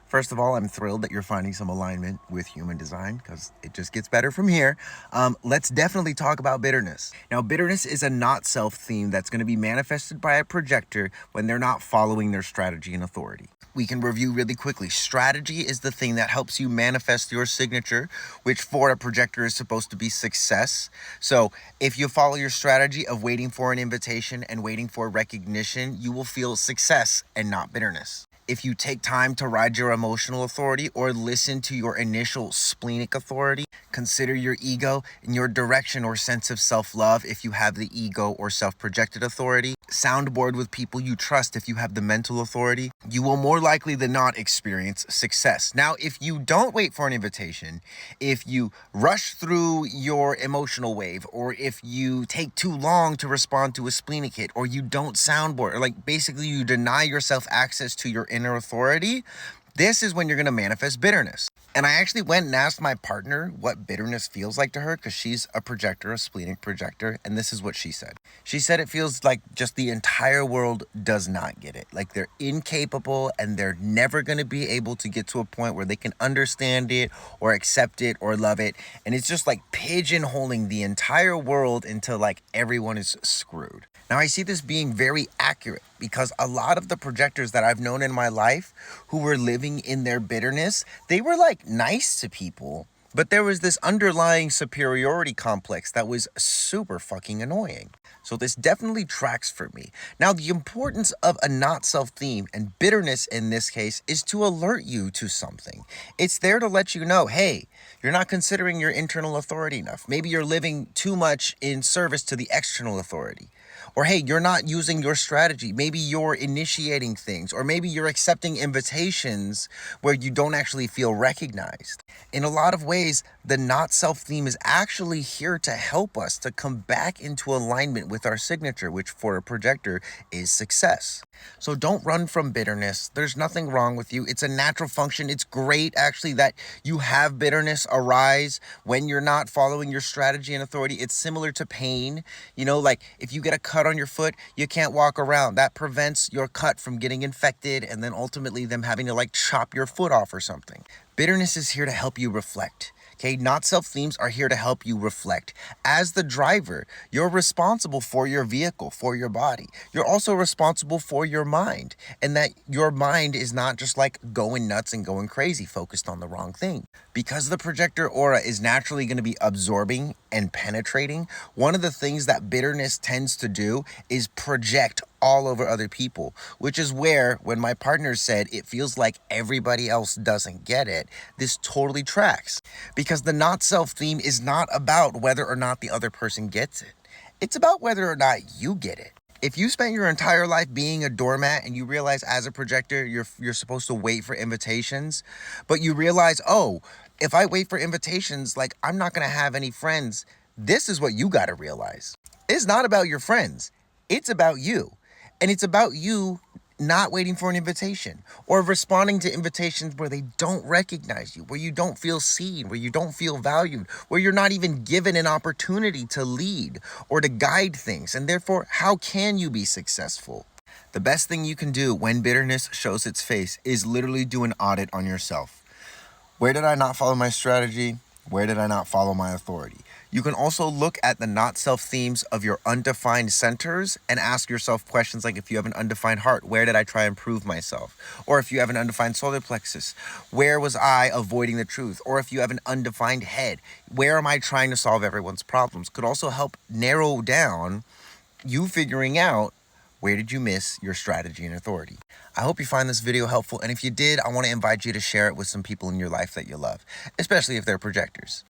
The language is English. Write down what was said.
First of all, I'm thrilled that you're finding some alignment with human design because it just gets better from here. Let's definitely talk about bitterness. Now, bitterness is a not self theme that's going to be manifested by a projector when they're not following their strategy and authority. We can review really quickly. Strategy is the thing that helps you manifest your signature, which for a projector is supposed to be success. So if you follow your strategy of waiting for an invitation and waiting for recognition, you will feel success and not bitterness. If you take time to ride your emotional authority or listen to your initial splenic authority, consider your ego and your direction or sense of self-love if you have the ego or self-projected authority, soundboard with people you trust if you have the mental authority, you will more likely than not experience success. Now, if you don't wait for an invitation, if you rush through your emotional wave, or if you take too long to respond to a splenic hit, or you don't soundboard, or basically you deny yourself access to your inner authority, this is when you're going to manifest bitterness. And I actually went and asked my partner what bitterness feels like to her because she's a projector, a splenic projector, and this is what she said. She said it feels like just the entire world does not get it. Like they're incapable and they're never going to be able to get to a point where they can understand it or accept it or love it. And it's just like pigeonholing the entire world until like everyone is screwed. Now, I see this being very accurate because a lot of the projectors that I've known in my life who were living in their bitterness, they were like nice to people, but there was this underlying superiority complex that was super fucking annoying. So this definitely tracks for me. Now, the importance of a not self theme and bitterness in this case is to alert you to something. It's there to let you know, hey, you're not considering your internal authority enough. Maybe you're living too much in service to the external authority. Or hey, you're not using your strategy. Maybe you're initiating things, or maybe you're accepting invitations where you don't actually feel recognized. In a lot of ways, the not self theme is actually here to help us to come back into alignment with our signature, which for a projector is success. So don't run from bitterness. There's nothing wrong with you. It's a natural function. It's great actually that you have bitterness arise when you're not following your strategy and authority. It's similar to pain. Like if you get a cut on your foot, you can't walk around. That prevents your cut from getting infected and then ultimately them having to chop your foot off or something. Bitterness is here to help you reflect. Okay, not self themes are here to help you reflect. As the driver, you're responsible for your vehicle, for your body. You're also responsible for your mind, and that your mind is not just going nuts and going crazy, focused on the wrong thing. Because the projector aura is naturally going to be absorbing and penetrating, one of the things that bitterness tends to do is project all over other people, which is where, when my partner said it feels like everybody else doesn't get it, this totally tracks. Because the not self theme is not about whether or not the other person gets it. It's about whether or not you get it. If you spent your entire life being a doormat and you realize as a projector you're supposed to wait for invitations, but you realize, oh, if I wait for invitations, I'm not going to have any friends, this is what you got to realize. It's not about your friends. It's about you. And it's about you not waiting for an invitation or responding to invitations where they don't recognize you, where you don't feel seen, where you don't feel valued, where you're not even given an opportunity to lead or to guide things. And therefore, how can you be successful? The best thing you can do when bitterness shows its face is literally do an audit on yourself. Where did I not follow my strategy? Where did I not follow my authority? You can also look at the not self themes of your undefined centers and ask yourself questions like, if you have an undefined heart, where did I try and prove myself? Or if you have an undefined solar plexus, where was I avoiding the truth? Or if you have an undefined head, where am I trying to solve everyone's problems? Could also help narrow down you figuring out, where did you miss your strategy and authority? I hope you find this video helpful, and if you did, I want to invite you to share it with some people in your life that you love, especially if they're projectors.